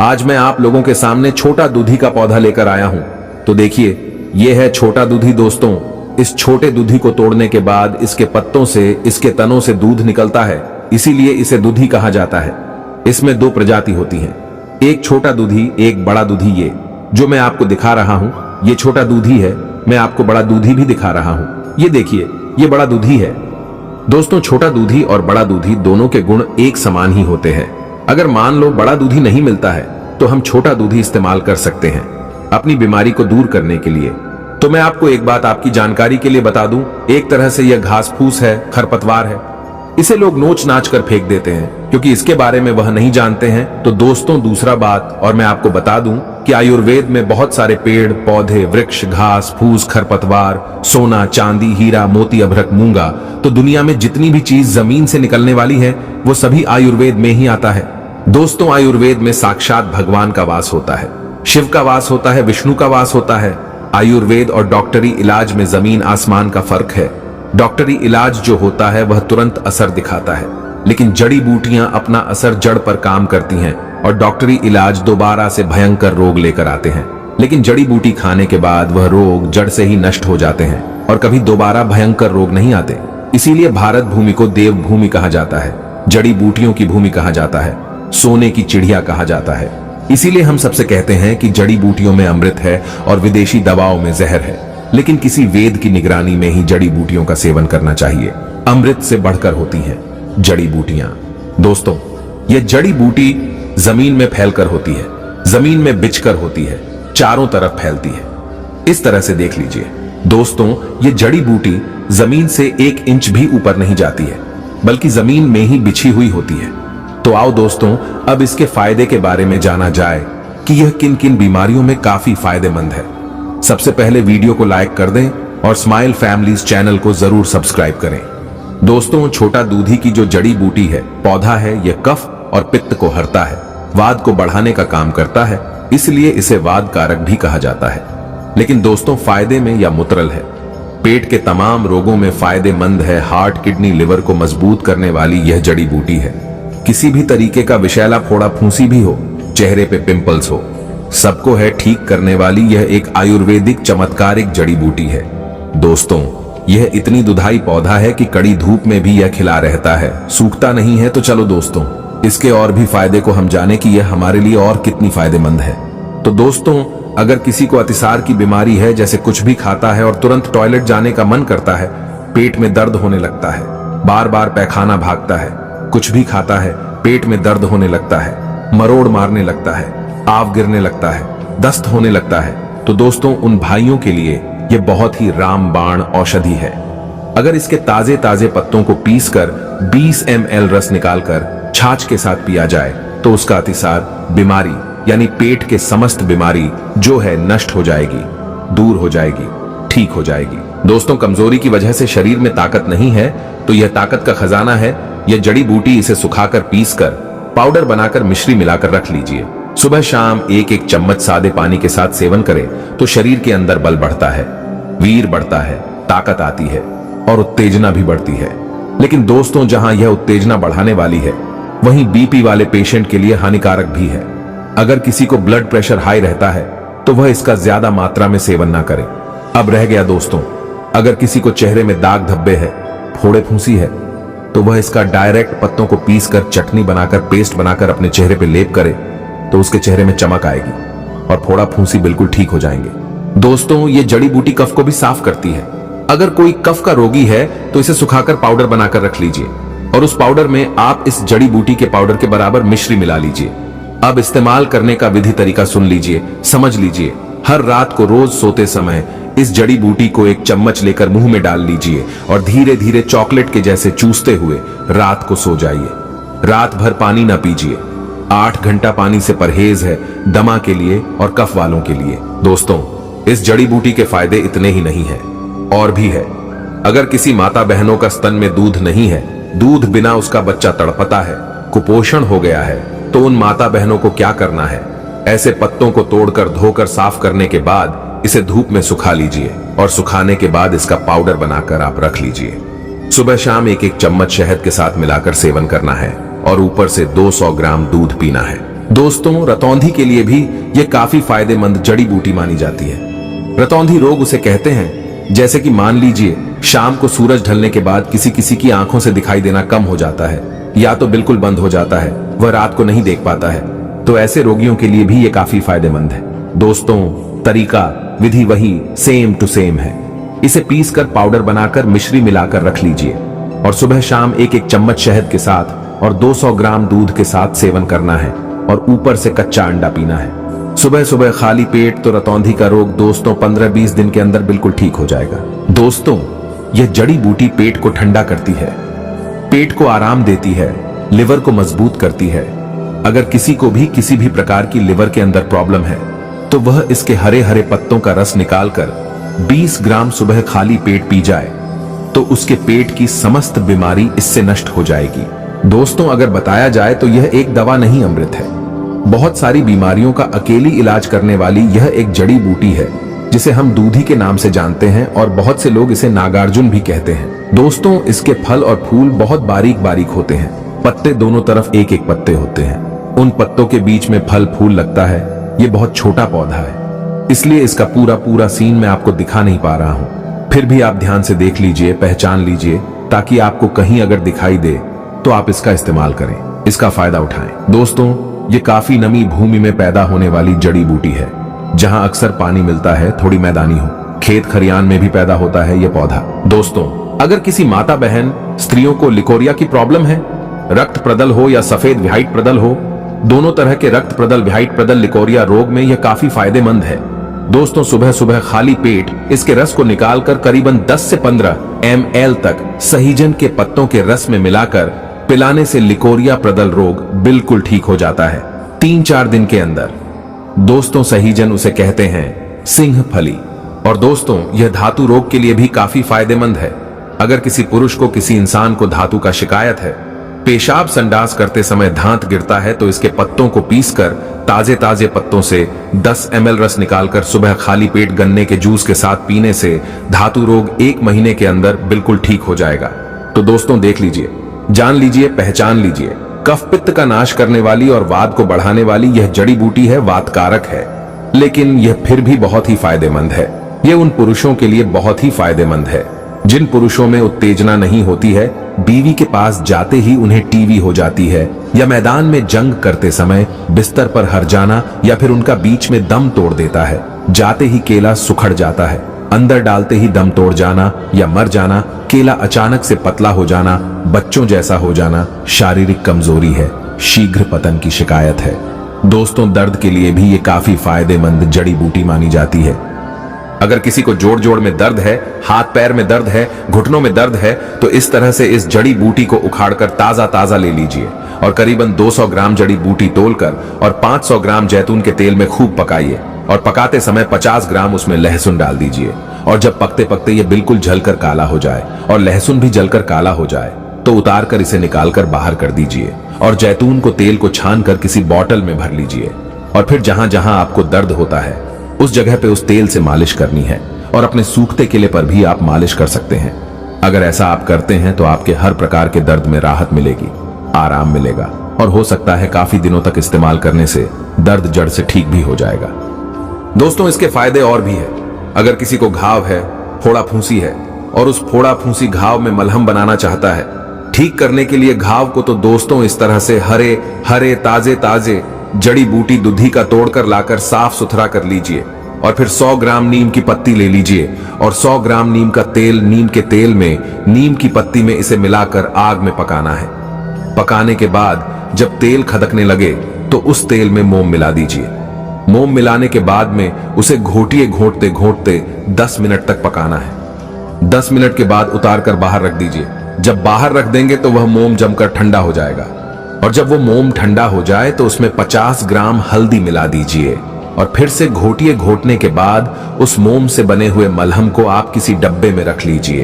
आज मैं आप लोगों के सामने छोटा दूधी का पौधा लेकर आया हूं। तो देखिए, यह है छोटा दूधी दोस्तों। इस छोटे दूधी को तोड़ने के बाद इसके पत्तों से, इसके तनों से दूध निकलता है, इसीलिए इसे दूधी कहा जाता है। इसमें दो प्रजाति होती हैं, एक छोटा दूधी, एक बड़ा दूधी। ये जो मैं आपको दिखा रहा हूं, ये छोटा दूधी है। मैं आपको बड़ा दूधी भी दिखा रहा हूं। ये देखिए, ये बड़ा दूधी है। दोस्तों, छोटा दूधी और बड़ा दूधी दोनों के गुण एक समान ही होते हैं। अगर मान लो बड़ा दूधी नहीं मिलता है तो हम छोटा दूधी इस्तेमाल कर सकते हैं अपनी बीमारी को दूर करने के लिए। तो मैं आपको एक बात आपकी जानकारी के लिए बता दूं, एक तरह से यह घास फूस है, खरपतवार है। इसे लोग नोच नाच कर फेंक देते हैं क्योंकि इसके बारे में वह नहीं जानते हैं। तो दोस्तों, दूसरा बात और मैं आपको बता दूं कि आयुर्वेद में बहुत सारे पेड़ पौधे, वृक्ष, घास फूस, खरपतवार, सोना, चांदी, हीरा, मोती, अभ्रक, मूंगा, तो दुनिया में जितनी भी चीज जमीन से निकलने वाली है वो सभी आयुर्वेद में ही आता है। दोस्तों, आयुर्वेद में साक्षात भगवान का वास होता है, शिव का वास होता है, विष्णु का वास होता है। आयुर्वेद और डॉक्टरी इलाज में जमीन आसमान का फर्क है। डॉक्टरी इलाज जो होता है वह तुरंत असर दिखाता है, लेकिन जड़ी बूटियां अपना असर जड़ पर काम करती हैं और डॉक्टरी इलाज दोबारा से भयंकर रोग लेकर आते हैं। लेकिन जड़ी बूटी खाने के बाद वह रोग जड़ से ही नष्ट हो जाते हैं और कभी दोबारा भयंकर रोग नहीं आते। इसीलिए भारत भूमि को देव भूमि कहा जाता है, जड़ी बूटियों की भूमि कहा जाता है, सोने की चिड़िया कहा जाता है। इसीलिए हम सबसे कहते हैं कि जड़ी बूटियों में अमृत है और विदेशी दवाओं में जहर है। लेकिन किसी वेद की निगरानी में ही जड़ी बूटियों का सेवन करना चाहिए। अमृत से बढ़कर होती हैं जड़ी बूटियां। दोस्तों, यह जड़ी बूटी जमीन में फैलकर होती है, जमीन में बिछकर होती है, चारों तरफ फैलती है। इस तरह से देख लीजिए दोस्तों, ये जड़ी बूटी जमीन से 1 इंच भी ऊपर नहीं जाती है, बल्कि जमीन में ही बिछी हुई होती है। तो आओ दोस्तों, अब इसके फायदे के बारे में जाना जाए कि यह किन किन बीमारियों में काफी फायदेमंद है। सबसे पहले वीडियो को लाइक कर दें और स्माइल फैमिलीज चैनल को जरूर सब्सक्राइब करें। दोस्तों, छोटा दूधी की जो जड़ी बूटी है, पौधा है, यह कफ और पित्त को हरता है, वाद को बढ़ाने का काम करता है, इसलिए इसे वाद कारक भी कहा जाता है। लेकिन दोस्तों, फायदे में या मुतरल है। पेट के तमाम रोगों में फायदेमंद है। हार्ट, किडनी, लिवर को मजबूत करने वाली यह जड़ी बूटी है। किसी भी तरीके का विषैला फोड़ा फूंसी भी हो, चेहरे पे पिंपल्स हो, सबको है ठीक करने वाली यह एक आयुर्वेदिक चमत्कारिक जड़ी बूटी है। दोस्तों, यह इतनी दुधाई पौधा है कि कड़ी धूप में भी यह खिला रहता है, सूखता नहीं है। तो चलो दोस्तों, इसके और भी फायदे को हम जाने कि यह हमारे लिए और कितनी फायदेमंद है। तो दोस्तों, अगर किसी को अतिसार की बीमारी है, जैसे कुछ भी खाता है और तुरंत टॉयलेट जाने का मन करता है, पेट में दर्द होने लगता है, बार बार पैखाना भागता है, कुछ भी खाता है पेट में दर्द होने लगता है, मरोड़ मारने लगता है, आव गिरने लगता है, दस्त होने लगता है, तो दोस्तों, उन भाइयों के लिए यह बहुत ही रामबाण औषधि है। अगर इसके ताजे ताजे पत्तों को पीसकर 20 ml रस निकालकर छाछ के साथ पिया जाए तो उसका अतिसार बीमारी यानी पेट के समस्त बीमारी जो है नष्ट हो जाएगी, दूर हो जाएगी, ठीक हो जाएगी। दोस्तों, कमजोरी की वजह से शरीर में ताकत नहीं है तो यह ताकत का खजाना है। यह जड़ी बूटी, इसे सुखाकर पीसकर पाउडर बनाकर मिश्री मिलाकर रख लीजिए। सुबह शाम 1-1 चम्मच सादे पानी के साथ सेवन करें तो शरीर के अंदर बल बढ़ता है, वीर बढ़ता है, ताकत आती है और उत्तेजना भी बढ़ती है। लेकिन दोस्तों, जहां यह उत्तेजना बढ़ाने वाली है, वहीं बीपी वाले पेशेंट के लिए हानिकारक भी है। अगर किसी को ब्लड प्रेशर हाई रहता है तो वह इसका ज्यादा मात्रा में सेवन ना करे। अब रह गया दोस्तों, अगर किसी को चेहरे में दाग धब्बे है, फोड़े फूंसी है, तो वह इसका डायरेक्ट पत्तों को पीसकर चटनी बनाकर, पेस्ट बनाकर अपने चेहरे पे लेप करे तो उसके चेहरे में चमक आएगी और फोड़ा फूंसी बिल्कुल ठीक हो जाएंगे। दोस्तों, ये जड़ी बूटी कफ को भी साफ करती है। अगर कोई कफ का रोगी है तो इसे सुखाकर पाउडर बनाकर रख लीजिए और उस पाउडर में आप इस जड़ी बूटी के पाउडर के बराबर मिश्री मिला लीजिए। अब इस्तेमाल करने का विधि तरीका सुन लीजिए, समझ लीजिए। हर रात को रोज सोते समय इस जड़ी बूटी को 1 चम्मच लेकर मुंह में डाल लीजिए और धीरे धीरे चॉकलेट के जैसे चूसते हुए रात को सो जाइए। रात भर पानी ना पीजिए। 8 घंटा पानी से परहेज है दमा के लिए और कफ वालों के लिए। दोस्तों, इस जड़ी बूटी के फायदे इतने ही नहीं है, और भी है। अगर किसी माता बहनों का स्तन में दूध नहीं है, दूध बिना उसका बच्चा तड़पता है, कुपोषण हो गया है, तो उन माता बहनों को क्या करना है? ऐसे पत्तों को तोड़कर धोकर साफ करने के बाद इसे धूप में सुखा लीजिए और सुखाने के बाद इसका पाउडर बनाकर आप रख लीजिए। सुबह शाम 1-1 चम्मच शहद के साथ मिलाकर सेवन करना है और ऊपर से 200 ग्राम दूध पीना है। दोस्तों, रतौंधी के लिए भी यह काफी फायदेमंद जड़ी बूटी मानी जाती है। रतौंधी रोग उसे कहते हैं जैसे कि मान लीजिए शाम को सूरज ढलने के बाद किसी किसी की आंखों से दिखाई देना कम हो जाता है या तो बिल्कुल बंद हो जाता है, वह रात को नहीं देख पाता है, तो ऐसे रोगियों के लिए भी ये काफी फायदेमंद है। दोस्तों, तरीका विधि वही सेम टू सेम है। इसे पीस कर पाउडर बनाकर मिश्री मिलाकर रख लीजिए और सुबह शाम एक एक चम्मच शहद के साथ और 200 ग्राम दूध के साथ सेवन करना है और ऊपर से कच्चा अंडा पीना है। सुबह सुबह खाली पेट तो रतौंधी का रोग दोस्तों 15-20 दिन के अंदर बिल्कुल ठीक हो जाएगा। दोस्तों, यह जड़ी बूटी पेट को ठंडा करती है, पेट को आराम देती है, लिवर को मजबूत करती है। अगर किसी को भी किसी भी प्रकार की लिवर के अंदर प्रॉब्लम है तो वह इसके हरे हरे पत्तों का रस निकालकर 20 ग्राम सुबह खाली पेट पी जाए तो उसके पेट की समस्त बीमारी इससे नष्ट हो जाएगी। दोस्तों, अगर बताया जाए तो यह एक दवा नहीं अमृत है। बहुत सारी बीमारियों का अकेली इलाज करने वाली यह एक जड़ी बूटी है जिसे हम दूधी के नाम से जानते हैं और बहुत से लोग इसे नागार्जुन भी कहते हैं। दोस्तों, इसके फल और फूल बहुत बारीक बारीक होते हैं। पत्ते दोनों तरफ एक एक पत्ते होते हैं। उन पत्तों के बीच में फल फूल लगता है। ये बहुत छोटा पौधा है, इसलिए इसका पूरा सीन मैं आपको दिखा नहीं पा रहा हूँ। फिर भी आप ध्यान से देख लीजिए, पहचान लीजिए, ताकि आपको कहीं अगर दिखाई दे तो आप इसका इस्तेमाल करें, इसका फायदा उठाएं। दोस्तों, ये काफी नमी भूमि में पैदा होने वाली जड़ी बूटी है। जहां अक्सर पानी मिलता है, थोड़ी मैदानी हो, खेत खरियान में भी पैदा होता है यह पौधा। दोस्तों, अगर किसी माता बहन स्त्रियों को लिकोरिया की प्रॉब्लम है, रक्त प्रदल हो या सफेद व्हाइट प्रदल हो, दोनों तरह के रक्त प्रदल व्हाइट प्रदल लिकोरिया रोग में यह काफी फायदेमंद है। दोस्तों, सुबह सुबह खाली पेट इसके रस को निकालकर करीबन 10 से 15 ml तक सहीजन के पत्तों के रस में मिलाकर पिलाने से लिकोरिया प्रदल रोग बिल्कुल ठीक हो जाता है 3-4 दिन के अंदर। दोस्तों, सहीजन उसे कहते हैं सिंह फली। और दोस्तों, यह धातु रोग के लिए भी काफी फायदेमंद है। अगर किसी पुरुष को किसी इंसान को धातु का शिकायत है, पेशाब संडास करते समय धांत गिरता है, तो इसके पत्तों को पीसकर ताजे ताजे पत्तों से 10 ml रस निकालकर सुबह खाली पेट गन्ने के जूस के साथ पीने से धातु रोग 1 महीने के अंदर बिल्कुल ठीक हो जाएगा। तो दोस्तों, देख लीजिए, जान लीजिए, पहचान लीजिए, कफ पित्त का नाश करने वाली और वात को बढ़ाने वाली यह जड़ी बूटी है, वातकारक है, लेकिन यह फिर भी बहुत ही फायदेमंद है। यह उन पुरुषों के लिए बहुत ही फायदेमंद है जिन पुरुषों में उत्तेजना नहीं होती है, बीवी के पास जाते ही उन्हें टीवी हो जाती है, या मैदान में जंग करते समय बिस्तर पर हर जाना, या फिर उनका बीच में दम तोड़ देता है, जाते ही केला सुखड़ जाता है, अंदर डालते ही दम तोड़ जाना या मर जाना, केला अचानक से पतला हो जाना, बच्चों जैसा हो जाना, शारीरिक कमजोरी है, शीघ्र पतन की शिकायत है। दोस्तों, दर्द के लिए भी ये काफी फायदेमंद जड़ी बूटी मानी जाती है। अगर किसी को जोड़ जोड़ में दर्द है, हाथ पैर में दर्द है, घुटनों में दर्द है, तो इस तरह से इस जड़ी बूटी को उखाड़कर ताजा ताजा ले लीजिए और करीबन 200 ग्राम जड़ी बूटी तोलकर और 500 ग्राम जैतून के तेल में खूब पकाइए और पकाते समय 50 ग्राम उसमें लहसुन डाल दीजिए। और जब पकते पकते ये बिल्कुल जलकर काला हो जाए और लहसुन भी जलकर काला हो जाए तो उतार कर इसे निकालकर बाहर कर दीजिए और जैतून को तेल को छान कर किसी बॉटल में भर लीजिए। और फिर जहां जहां आपको दर्द होता है उस जगह पे उस तेल से मालिश करनी है और अपने सूखते किले पर भी आप मालिश कर सकते हैं। अगर ऐसा आप करते हैं तो आपके हर प्रकार के दर्द में राहत मिलेगी, आराम मिलेगा और हो सकता है काफी दिनों तक इस्तेमाल करने से दर्द जड़ से ठीक भी हो जाएगा। दोस्तों, इसके फायदे और भी है। अगर किसी को घाव है, फोड़ा फूंसी है और उस फोड़ा फूंसी घाव में मलहम बनाना चाहता है, ठीक करने के लिए घाव को तो दोस्तों इस तरह से हरे हरे ताजे ताजे जड़ी बूटी दूधी का तोड़कर लाकर साफ सुथरा कर लीजिए और फिर 100 ग्राम नीम की पत्ती ले लीजिए और 100 ग्राम नीम का तेल नीम के तेल में नीम की पत्ती में इसे मिलाकर आग में पकाना है। पकाने के बाद जब तेल खदकने लगे तो उस तेल में मोम मिला दीजिए। मोम मिलाने के बाद में उसे घोटिए घोटते घोटते 10 मिनट तक पकाना है। 10 मिनट के बाद उतार कर बाहर रख दीजिए। जब बाहर रख देंगे तो वह मोम जमकर ठंडा हो जाएगा और जब वो मोम ठंडा हो जाए तो उसमें 50 ग्राम हल्दी मिला दीजिए और फिर से घोटिए घोटने के बाद उस मोम से बने हुए मलहम को आप किसी डब्बे में रख लीजिए।